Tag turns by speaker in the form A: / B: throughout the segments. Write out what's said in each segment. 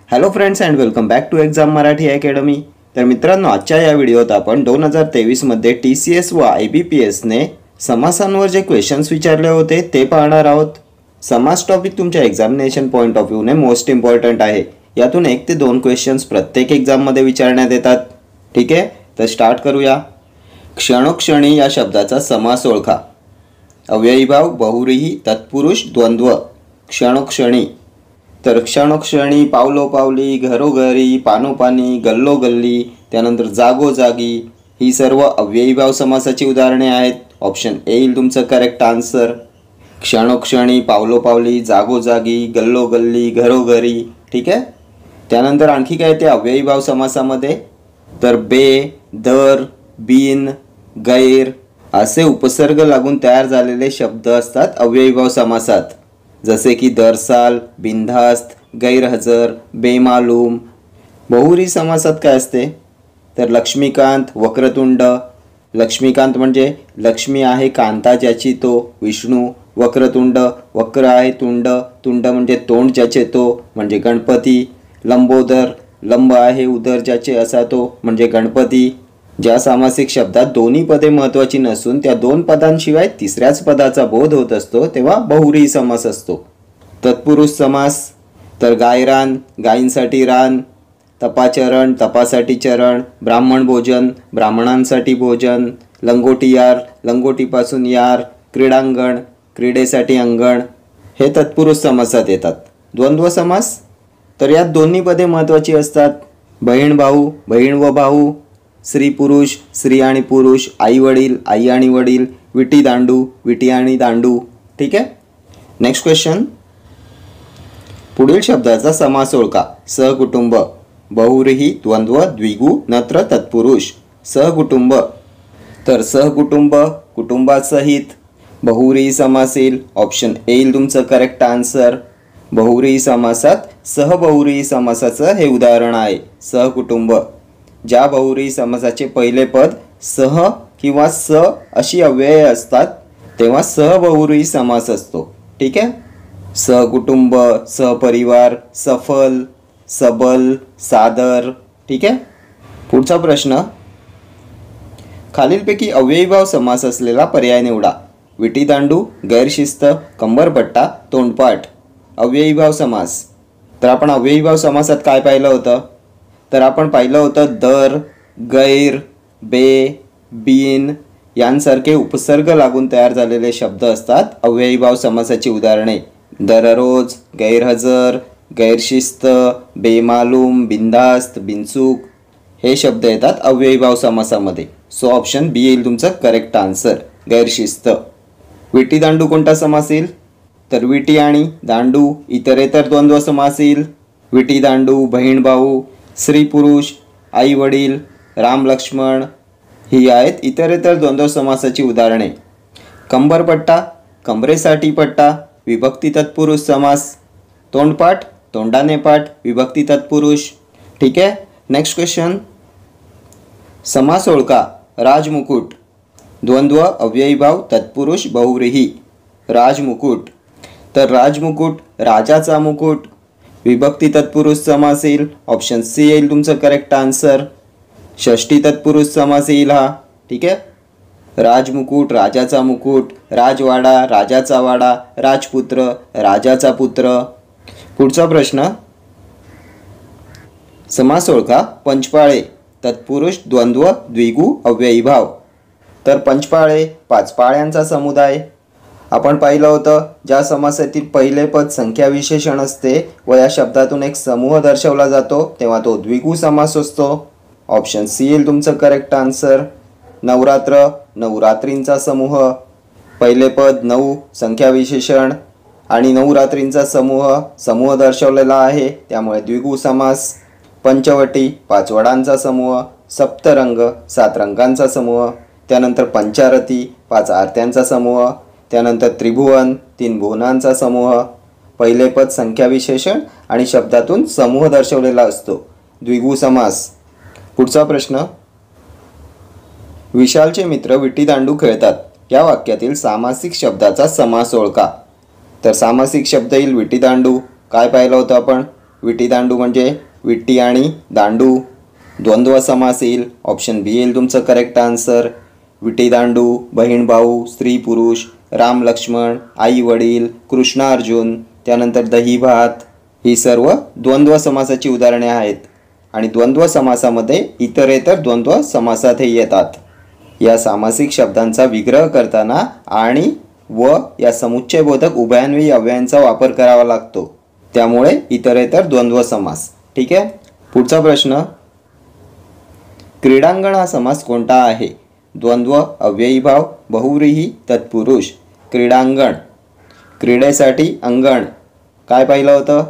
A: Hello friends and welcome back to exam Marathi academy. तर मित्रांनो, आजच्या या व्हिडिओत आपण 2023 मध्ये TCS व IBPS ने समासांवर जे क्वेश्चन्स विचारले होते ते पाहणार आहोत। समास टॉपिक तुमच्या एक्झामिनेशन पॉइंट ऑफ व्ह्यू ने मोस्ट इम्पॉर्टंट आहे। यातून 1 ते 2 क्वेश्चन्स प्रत्येक एक्झाम मध्ये विचारण्यात येतात। ठीक आहे, तर स्टार्ट करूया। क्षणोक्षणी या शब्दाचा समास ओळखा। अव्ययीभाव, बहुव्रीही, तत्पुरुष, द्वंद्व। क्षणोक्षणी तर क्षणोक्षणी, पावलोपावली, घरोघरी, पानोपानी, गल्लोगल्ली, त्यानंतर जागोजागी, ही सर्व अव्ययीभाव समासाची उदाहरणे आहेत। ऑप्शन ए येईल तुमचं करेक्ट आन्सर। क्षणोक्षणी, पावलोपावली, जागोजागी, गल्लोगल्ली, घरोघरी। ठीक आहे, त्यानंतर आणखी काय ते अव्ययीभाव समासामध्ये, तर बे, दर, बिन, गैर असे उपसर्ग लागून तयार झालेले शब्द असतात अव्ययीभाव समासात, जसे की दरसाल, बिनधास्त, गैरहजर, बेमालूम। बहुव्रीही समासात काय असते, तर लक्ष्मीकांत, वक्रतुंड। लक्ष्मीकांत म्हणजे लक्ष्मी आहे कांता ज्याची तो विष्णू, वक्रतुंड वक्र आहे तुंड, तुंड म्हणजे तोंड ज्याचे तो म्हणजे गणपती, लंबोदर लंब आहे उदर ज्याचे असा तो म्हणजे गणपती। ज्या सामासिक शब्दात दोन्ही पदे महत्त्वाची नसून त्या 2 पदांशिवाय तिसऱ्याच पदाचा बोध होत असतो तेव्हा बहुव्रीही समास असतो। तत्पुरुष समास, तर गायरान, गायींसाठी रान, तपाचरण, तपासाठी चरण, ब्राह्मण भोजन, ब्राह्मणांसाठी भोजन, लंगोटी यार, लंगोटीपासून यार, क्रीडांगण, क्रीडेसाठी अंगण, हे तत्पुरुष समासात येतात। द्वंद्व समास, तर यात दोन्ही पदे महत्त्वाची असतात। बहीण भाऊ, बहीण व भाऊ, स्त्री पुरुष, स्त्री आणि पुरुष, आई वडील, आई आणि वडील, विटी दांडू, विटी आणि दांडू। ठीक आहे, नेक्स्ट क्वेश्चन। पुढील शब्दाचा समास ओळखा। सहकुटुंब, बहुव्रीही, द्वंद्व, द्विगु, नत्र, तत्पुरुष। सहकुटुंब, तर सहकुटुंब कुटुंबासहित, बहुव्रीही समास येईल। ऑप्शन ए येईल तुमचं करेक्ट आन्सर। बहुव्रीही समासात सहबहुव्रीही समासाचं हे उदाहरण आहे, सहकुटुंब। ज्या बहुव्रीही समासाचे पहिले पद सह किंवा स अशी अव्यये असतात तेव्हा सहबहुव्रीही समास असतो। ठीक आहे, सहकुटुंब, सहपरिवार, सफल, सबल, सादर। ठीक आहे, पुढचा प्रश्न। खालीलपैकी अव्ययीभाव समास असलेला पर्याय निवडा। विटी दांडू, गैरशिस्त, कंबरपट्टा, तोंडपाठ। अव्ययीभाव समास, तर आपण अव्ययीभाव समासात काय पाहिलं होतं, तर आपण पाहिलं होतं दर, गैर, बे, बिन यांसारखे उपसर्ग लागून तयार झालेले शब्द असतात अव्ययीभाव समासाची उदाहरणे। दररोज, गैरहजर, गैरशिस्त, बेमालूम, बिनधास्त, बिनचूक हे शब्द येतात अव्ययीभाव समासामध्ये। सो ऑप्शन बी येईल तुमचं करेक्ट आन्सर, गैरशिस्त। विटी दांडू कोणता समास येईल, तर विटी आणि दांडू इतरेतर द्वंद्व समास येईल। विटी दांडू, बहीण भाऊ, स्त्री पुरुष, आई वडील, राम लक्ष्मण ही आहेत इतरेतर द्वंद्व समासाची उदाहरणे। कंबरपट्टा, कमरेसाठी पट्टा, विभक्ती तत्पुरुष समास। तोंडपाठ, तोंडाने पाठ, विभक्ती तत्पुरुष। ठीक आहे, नेक्स्ट क्वेश्चन। समास ओळखा। राजमुकुट, द्वंद्व, अव्ययीभाव, तत्पुरुष, बहुव्रीही। राजमुकुट, तर राजमुकुट राजाचा मुकुट, विभक्ती तत्पुरुष समास येईल। ऑप्शन सी येईल तुमचं करेक्ट आन्सर। षष्ठी तत्पुरुष समास येईल हा। ठीक आहे, राजमुकुट, राजाचा मुकुट, राजवाडा, राजाचा वाडा, राजपुत्र, राजाचा पुत्र। पुढचा प्रश्न। समास ओळखा। पंचपाळे, तत्पुरुष, द्वंद्व, द्विगु, अव्ययीभाव। तर पंचपाळे 5 पाळ्यांचा समुदाय। आपण पाहिलं होतं ज्या समासातील पहिले पद संख्या विशेषण असते व या शब्दातून एक समूह दर्शवला जातो तेव्हा तो द्विगु समास असतो। ऑप्शन सी येईल तुमचं करेक्ट आन्सर। नवरात्र, नवरात्रींचा समूह, पहिले पद 9, संख्या विशेषण आणि नवरात्रींचा समूह, समूह दर्शवलेला आहे त्यामुळे द्विगु समास। पंचवटी, 5 वडांचा समूह, सप्तरंग, 7 रंगांचा समूह, त्यानंतर पंचारती, 5 आरत्यांचा समूह, त्यानंतर त्रिभुवन, 3 भुवनांचा समूह। पहिले पद संख्या विशेषण आणि शब्दातून समूह दर्शवलेला असतो, द्विगु समास। पुढचा प्रश्न। विशालचे मित्र विटी दांडू खेळतात या वाक्यातील सामासिक शब्दाचा समास ओळखा। तर सामासिक शब्द येईल विटी दांडू। काय पाहिलं होतं आपण, विटी दांडू म्हणजे विटी आणि दांडू. द्वंद्व समास येईल, ऑप्शन बी येईल तुमचं करेक्ट आन्सर. विटी दांडू, बहीण भाऊ, स्त्री पुरुष, राम लक्ष्मण, आई वडील, कृष्ण अर्जुन, त्यानंतर दही भात, ही सर्व द्वंद्व समासाची उदाहरणे आहेत. आणि द्वंद्व समासामध्ये इतरेतर द्वंद्व समासातही येतात. या सामासिक शब्दांचा विग्रह करताना आणि व या समुच्चयबोधक उभयान्वयी अव्ययांचा वापर करावा लागतो, त्यामुळे इतरेतर द्वंद्व समास. ठीक आहे. पुढचा प्रश्न, क्रीडांगण हा समास कोणता आहे? द्वंद्व, अव्ययी भाव, बहुव्रीही, तत्पुरुष. क्रीडांगण, क्रीडेसाठी अंगण, काय पाहिलं होतं?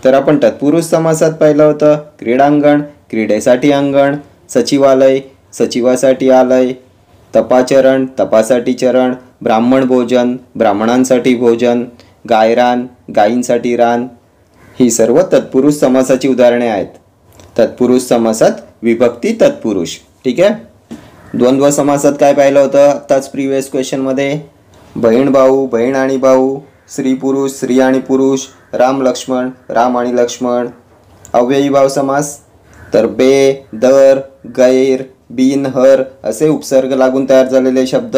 A: तर आपण तत्पुरुष समासात पाहिलं होतं. क्रीडांगण, क्रीडेसाठी अंगण. सचिवालय, सचिवासाठी आलय. तपाचरण, तपासाठी चरण. ब्राह्मण भोजन, ब्राह्मणांसाठी भोजन. गायरान, गायींसाठी रान. ही सर्व तत्पुरुष समासाची उदाहरणे आहेत. तत्पुरुष समासात विभक्ती तत्पुरुष. ठीक आहे. द्वंद्व समासात काय पाहिलं होतं आत्ताच प्रिव्हियस क्वेश्चनमध्ये? बहीण भाऊ, बहीण आणि भाऊ, स्त्री पुरुष, स्त्री आणि पुरुष, राम लक्ष्मण, राम आणि लक्ष्मण. अव्ययी भाव समास, तर बे, दर, गैर, बिन, हर असे उपसर्ग लागून तयार झालेले शब्द.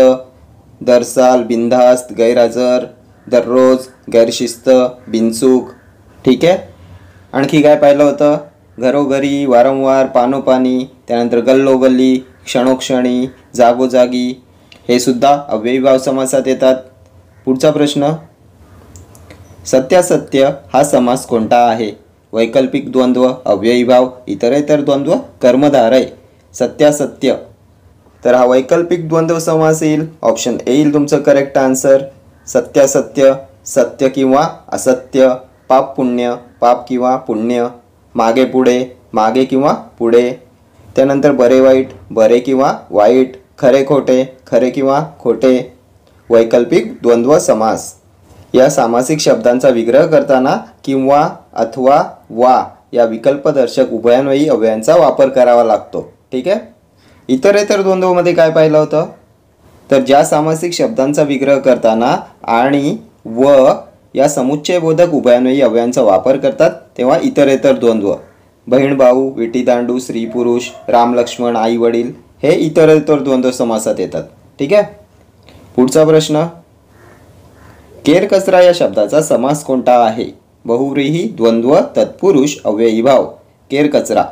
A: दरसाल, बिनधास्त, गैरहजर, दररोज, गैरशिस्त, बिनचूक. ठीक आहे. आणखी काय पाहिलं होतं? घरोघरी, वारंवार, पानोपानी, त्यानंतर गल्लोगल्ली, क्षणोक्षणी, जागोजागी, हे सुद्धा अव्ययी भाव समासात येतात. पुढचा प्रश्न, सत्यासत्य हा समास कोणता आहे? वैकल्पिक द्वंद्व, अव्ययी भाव, इतरेतर द्वंद्व, कर्मधारय. सत्यासत्य, तर हा वैकल्पिक द्वंद्व समास येईल, ऑप्शन ए येईल तुमचं करेक्ट आन्सर. सत्यासत्य, सत्य किंवा असत्य, पाप पुण्य, पाप किंवा पुण्य, मागे पुढे, मागे किंवा पुढे, त्यानंतर बरे वाईट, बरे किंवा वाईट, खरे खोटे, खरे किंवा खोटे. वैकल्पिक द्वंद्व समास. या सामासिक शब्दांचा विग्रह करताना किंवा, अथवा, वा या विकल्पदर्शक उभयान्वयी अव्ययांचा वापर करावा लागतो. ठीक आहे. इतरेतर द्वंद्वमध्ये काय पाहिलं होतं? तर ज्या सामासिक शब्दांचा विग्रह करताना आणि व या समुच्चयबोधक उभयान्वयी अव्ययांचा वापर करतात तेव्हा इतरेतर द्वंद्व. बहीण भाऊ, विटी दांडू, स्त्री पुरुष, राम लक्ष्मण, आई वडील हे इतरेतर द्वंद्व समासात येतात. ठीक आहे. पुढचा प्रश्न, केर कचरा या शब्दाचा समास कोणता आहे? बहुव्रीही, द्वंद्व, तत्पुरुष, अव्ययी भाव. केर कचरा,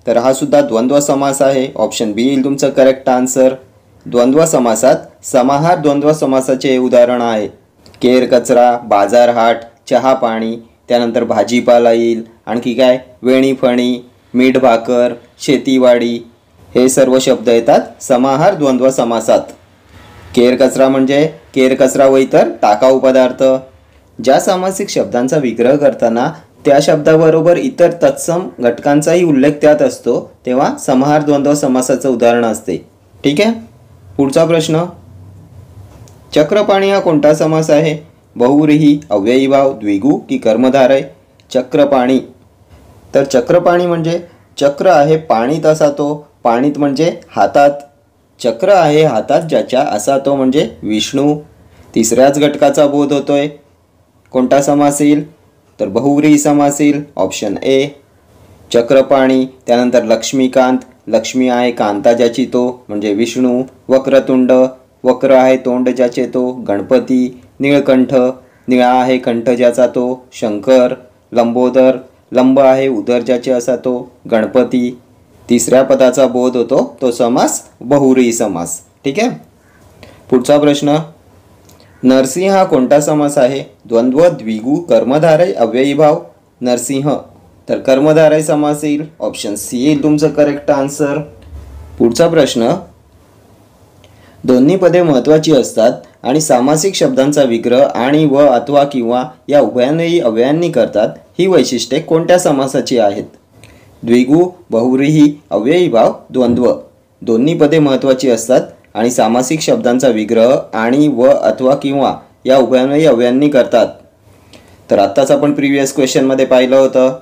A: तर हा सुद्धा द्वंद्व समास आहे, ऑप्शन बी येईल तुमचं करेक्ट आन्सर. द्वंद्व समासात समाहार द्वंद्व समासाचे उदाहरण आहे. केर कचरा, बाजारहाट, चहा पाणी, त्यानंतर भाजीपाला येईल. आणखी काय? वेणी फणी, मीठ भाकर, शेतीवाडी, हे सर्व शब्द येतात समाहार द्वंद्व समासात. केर कचरा म्हणजे केर कचरा व इतर टाकाऊ पदार्थ. ज्या सामासिक शब्दांचा विग्रह करताना त्या शब्दाबरोबर इतर तत्सम घटकांचाही उल्लेख त्यात असतो तेव्हा समाहार द्वंद्व समासाचं उदाहरण असते. ठीक आहे. पुढचा प्रश्न, चक्रपाणी हा कोणता समास आहे? बहुव्रीही, अव्ययी भाव, द्विगु की कर्मधारय. चक्रपाणी, तर चक्रपाणी म्हणजे चक्र आहे पाणीत असा तो, पाणीत म्हणजे हातात. चक्र आहे हातात ज्याच्या असा तो म्हणजे विष्णू. तिसऱ्याच घटकाचा बोध होतोय. कोणता समास येईल? तर बहुव्रीही समास येईल, ऑप्शन ए. चक्रपाणी, त्यानंतर लक्ष्मीकांत, लक्ष्मी आहे कांता ज्याची तो म्हणजे विष्णू. वक्रतुंड, वक्र आहे तोंड ज्याचे तो गणपती. निळकंठ, निळा आहे कंठ ज्याचा तो शंकर. लंबोदर, लंब आहे उदर ज्याचे असा तो गणपती. तिसऱ्या पदाचा बोध होतो तो समास बहुव्रीही समास. ठीक आहे. पुढचा प्रश्न, नरसिंह हा कोणता समास आहे? द्वंद्व, द्विगु, कर्मधारय, अव्ययी भाव. नरसिंह, तर कर्मधारय समास येईल, ऑप्शन सी येईल तुमचं करेक्ट आन्सर. पुढचा प्रश्न, दोन्ही पदे महत्त्वाची असतात आणि सामासिक शब्दांचा विग्रह आणि व, अथवा, किंवा या उभयान्वयी अव्ययांनी करतात. ही वैशिष्ट्ये कोणत्या समासाची आहेत? द्विगु, बहुव्रीही, अव्ययी भाव, द्वंद्व. दोन्ही पदे महत्त्वाची असतात आणि सामासिक शब्दांचा विग्रह आणि व, अथवा, किंवा या उभयान्वयी अव्ययांनी करतात. तर आत्ताच आपण प्रिव्हियस क्वेश्चनमध्ये पाहिलं होतं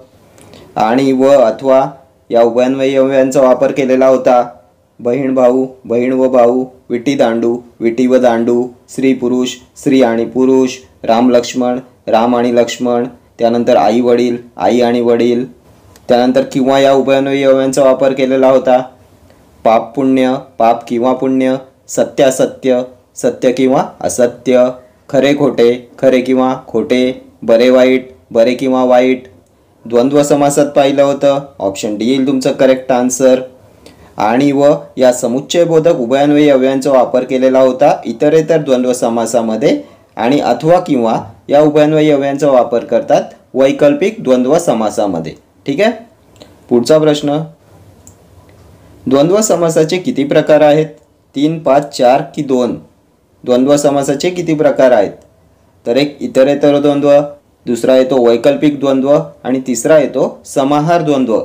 A: आणि व, अथवा या उभयान्वयी अव्ययांचा वापर केलेला होता. बहीण भाऊ, बहीण व भाऊ, विटी दांडू, विटी व दांडू, स्त्री पुरुष, स्त्री आणि पुरुष, राम लक्ष्मण, राम आणि लक्ष्मण, त्यानंतर आई वडील, आई आणि वडील, त्यानंतर किंवा या उभयन्वयी अवयवांचा वापर केलेला होता. पाप पुण्य, पाप किंवा पुण्य, सत्य असत्य, सत्य किंवा असत्य, खरे खोटे, खरे किंवा खोटे, बरे वाईट, बरे किंवा वाईट. द्वंद्व समासात पाहिलं होतं. ऑप्शन डी येईल तुमचं करेक्ट आन्सर. आणि व या समुच्चयबोधक उभयन्वयी अवयवांचा वापर केलेला होता इतरेतर द्वंद्व समासामध्ये, आणि अथवा किंवा या उभयन्वयी अवयवांचा वापर करतात वैकल्पिक द्वंद्व समासामध्ये. ठीक आहे. पुढचा प्रश्न, द्वंद्व समासाचे किती प्रकार आहेत? 3, 5, 4 की 2? द्वंद्व समासाचे किती प्रकार आहेत? तर एक इतरेतर द्वंद्व, दुसरा येतो वैकल्पिक द्वंद्व आणि तिसरा येतो समाहार द्वंद्व.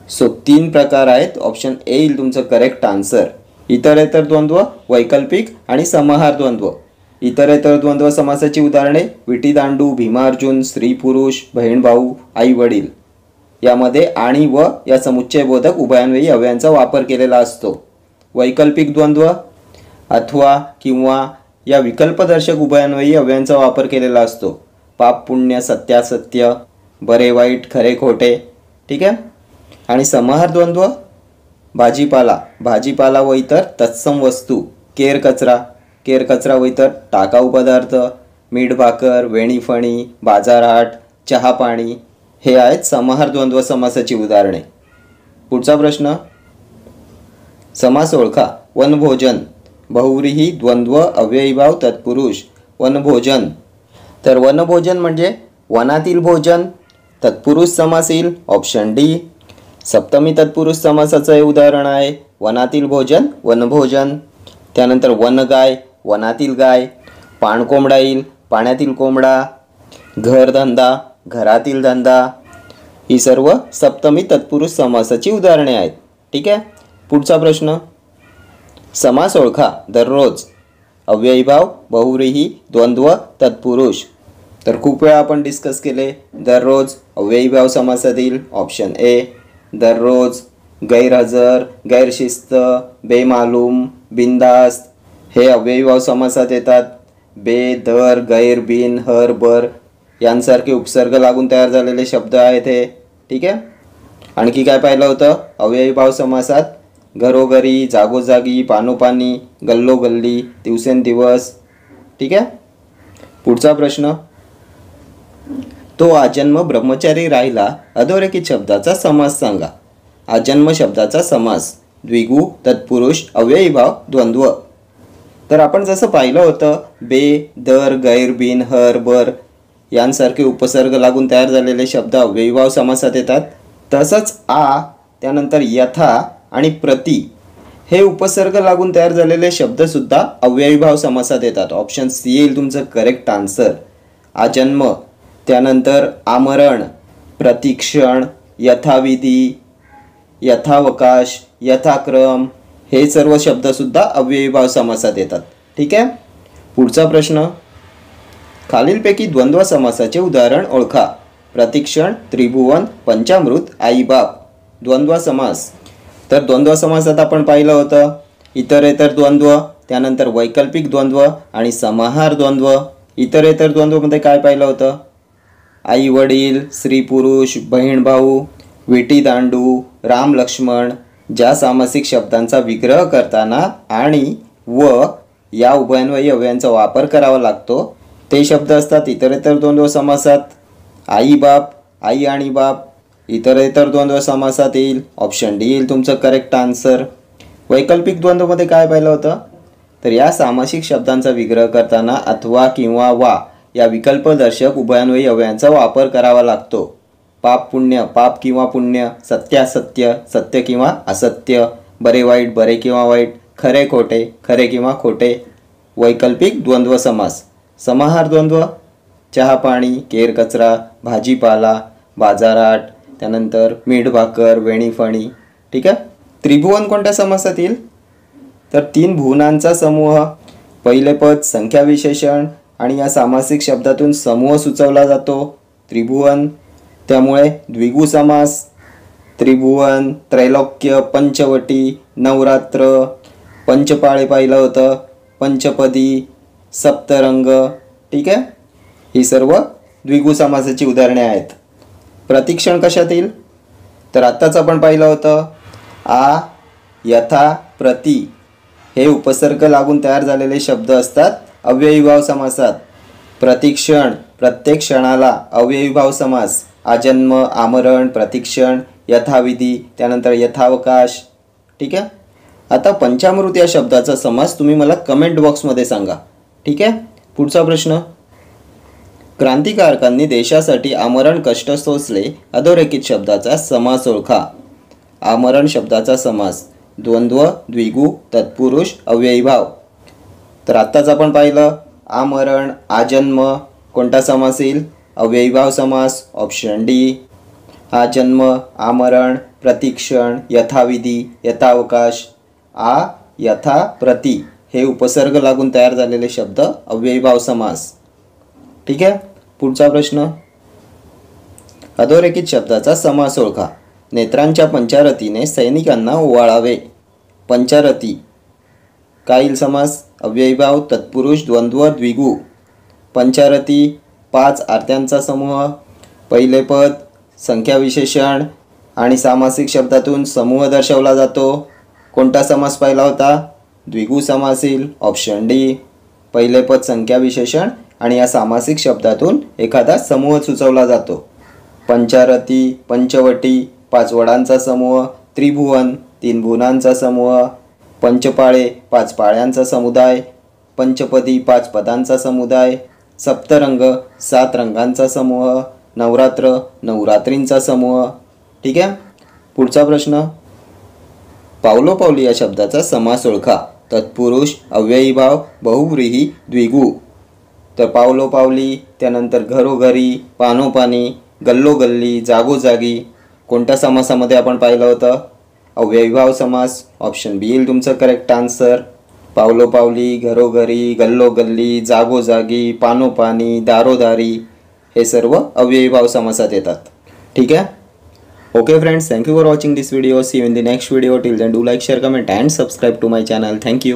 A: सो 3 प्रकार आहेत. ऑप्शन ए येईल तुमचं करेक्ट आन्सर. इतरेतर द्वंद्व, वैकल्पिक आणि समाहार द्वंद्व. इतरेतर द्वंद्व समासाची उदाहरणे विटी दांडू, भीमार्जुन, स्त्री पुरुष, बहीण भाऊ, आई वडील. यामध्ये आणि व या समुच्चयबोधक उभयन्वयी अवयवांचा वापर केलेला असतो. वैकल्पिक द्वंद्व अथवा किंवा या विकल्पदर्शक उभयन्वयी अवयवांचा वापर केलेला असतो. पाप पुण्य, सत्यासत्य, बरे वाईट, खरे खोटे. ठीक आहे. आणि समाहार द्वंद्व भाजीपाला, भाजीपाला व इतर तत्सम वस्तू, केर कचरा, केर कचरा व इतर टाकाऊ पदार्थ, मीठ भाकर, वेणीफणी, बाजारहाट, चहा पाणी, हे आहेत समाहार द्वंद्व समासाची उदाहरणे. पुढचा प्रश्न, समास ओळखा. वनभोजन, बहुव्रीही द्वंद्व अव्ययीभाव तत्पुरुष. वनभोजन, तर वनभोजन म्हणजे वनातील भोजन. तत्पुरुष समास येईल. Option D. सप्तमी तत्पुरुष समासाचं हे उदाहरण आहे. वनातील भोजन, वनभोजन. त्यानंतर वनगाय, वनातील गाय. पाणकोंबडा येईल, पाण्यातील कोंबडा. घरधंदा, घरातील धंदा. ही सर्व सप्तमी तत्पुरुष समासाची उदाहरणे आहेत. ठीक आहे. पुढचा प्रश्न, समास ओळखा. दररोज, अव्ययीभाव, बहुव्रीही, द्वंद्व, तत्पुरुष. तर खूप वेळा आपण डिस्कस केले. दररोज अव्ययीभाव समासात येईल. Option A. दररोज, गैरहजर, गैरशिस्त, बेमालूम, बिनधास्त, हे अव्ययीभाव समासात येतात. बे, दर, गैर, बिन, हर, बर यांसारखे उपसर्ग लागून तयार झालेले शब्द आहेत हे. ठीक आहे. आणखी काय पाहिलं होतं अव्ययीभाव समासात? घरोघरी, जागोजागी, पानोपानी, गल्लोगल्ली, दिवसेंदिवस. ठीक आहे. पुढचा प्रश्न, तो आजन्म ब्रह्मचारी राहिला अधोरेखित शब्दाचा समास सांगा. आजन्म शब्दाचा समास द्विगु, तत्पुरुष, अव्ययीभाव, द्वंद्व. तर आपण जसं पाहिलं होतं बे, दर, गैर, बिन, हर, बर यांसारखे उपसर्ग लागून तयार झालेले शब्द अव्ययीभाव समासात येतात. तसंच आ, त्यानंतर यथा आणि प्रति हे उपसर्ग लागून तयार झालेले शब्दसुद्धा अव्ययीभाव समासात येतात. ऑप्शन सी येईल तुमचं करेक्ट आन्सर. आजन्म, त्यानंतर आमरण, प्रतिक्षण, यथाविधी, यथावकाश, यथाक्रम हे सर्व शब्दसुद्धा अव्ययीभाव समासात येतात. ठीक आहे. पुढचा प्रश्न, खालीलपैकी द्वंद्व समासाचे उदाहरण ओळखा. प्रतिक्षण, त्रिभुवन, पंचामृत, आईबाप. द्वंद्व समास, तर द्वंद्व समासात आपण पाहिलं होतं इतरेतर द्वंद्व, त्यानंतर वैकल्पिक द्वंद्व आणि समाहार द्वंद्व. इतरेतर द्वंद्वमध्ये काय पाहिलं होतं? आई वडील, स्त्री पुरुष, बहीण भाऊ, विटी दांडू, राम लक्ष्मण. ज्या सामासिक शब्दांचा विग्रह करताना आणि व या उभयन्वयी अव्ययांचा वापर करावा लागतो ते शब्द असतात इतरेतर द्वंद्व समासात. आई बाप, आई आणि बाप इतरेतर द्वंद्व समासात येईल. ऑप्शन डी येईल तुमचं करेक्ट आन्सर. वैकल्पिक द्वंद्वमध्ये काय पाहिलं होतं? तर या सामासिक शब्दांचा विग्रह करताना अथवा किंवा वा या विकल्पदर्शक उभयन्वयी अव्ययांचा वापर करावा लागतो. पाप पुण्य, पाप किंवा पुण्य, सत्य असत्य, सत्य किंवा असत्य, बरे वाईट, बरे किंवा वाईट, खरे खोटे, खरे किंवा खोटे. वैकल्पिक द्वंद्व समास. समाहार द्वंद्व चहा पाणी, केर कचरा, भाजीपाला, बाजारहाट, त्यानंतर मीठ भाकर, वेणीफणी. ठीक आहे. त्रिभुवन कोणत्या समासात येईल? तर 3 भुवनांचा समूह. पहिले पद संख्या विशेषण आणि या सामासिक शब्दातून समूह सुचवला जातो त्रिभुवन, त्यामुळे द्विगु समास. त्रिभुवन, त्रैलोक्य, पंचवटी, नवरात्र, पंचपाळे पाहिलं होतं, पंचपदी, सप्तरंग. ठीक आहे. ही सर्व द्विगु समासाची उदाहरणे आहेत. प्रतिक्षण कशात येईल? तर आत्ताच आपण पाहिलं होतं आ, यथा, प्रति हे उपसर्ग लागून तयार झालेले शब्द असतात अव्ययीभाव समासात. प्रतिक्षण प्रत्येक क्षणाला अव्ययीभाव समास. आजन्म, आमरण, प्रतिक्षण, यथाविधी, त्यानंतर यथावकाश. ठीक आहे. आता पंचामृत या शब्दाचा समास तुम्ही मला कमेंट बॉक्समध्ये सांगा. ठीक आहे. पुढचा प्रश्न, क्रांतिकारकांनी देशासाठी आमरण कष्ट सोसले अधोरेखित शब्दाचा समास ओळखा. आमरण शब्दाचा समास द्वंद्व, द्विगु, तत्पुरुष, अव्ययीभाव. तर आत्ताच आपण पाहिलं आमरण, आजन्म कोणता समास येईल? अव्ययीभाव समास. Option D. आजन्म, आमरण, प्रतिक्षण, यथाविधी, यथावकाश. आ, यथा, प्रति हे उपसर्ग लागून तयार झालेले शब्द अव्ययीभाव समास. ठीक आहे. पुढचा प्रश्न, अधोरेखित शब्दाचा समास ओळखा. नेत्रांच्या पंचारतीने सैनिकांना ओवाळावे. पंचारती काय येईल समास? अव्ययीभाव, तत्पुरुष, द्वंद्व, द्विगु. पंचारती 5 आरत्यांचा समूह. पहिले पद संख्या विशेषण आणि सामासिक शब्दातून समूह दर्शवला जातो. कोणता समास पाहिला होता? द्विगु समास येईल. Option D. पहिले पद संख्या विशेषण आणि या सामासिक शब्दातून एखादा समूह सुचवला जातो. पंचारती, पंचवटी 5 वडांचा समूह. त्रिभुवन 3 भुवनांचा समूह. पंचपाळे 5 पाळ्यांचा समुदाय. पंचपदी 5 पदांचा समुदाय. सप्तरंग 7 रंगांचा समूह. नवरात्र 9 रात्रींचा समूह. ठीक आहे. पुढचा प्रश्न, पावलोपावली या शब्दाचा समास ओळखा. तत्पुरुष, अव्ययीभाव, बहुव्रीही, द्विगु. तर पावलोपावली, त्यानंतर घरोघरी, पानोपानी, गल्लोगल्ली, जागोजागी कोणत्या समासामध्ये आपण पाहिलं होतं? अव्ययीभाव समास. ऑप्शन बी येईल तुमचं करेक्ट आन्सर. पावलोपावली, घरोघरी, गल्लोगल्ली, जागोजागी, पानोपानी, दारोदारी हे सर्व अव्ययीभाव समासात येतात. ठीक आहे. Okay friends, thank you for watching this video. See you in the next video. Till then, do like, share, comment and subscribe to my channel. Thank you.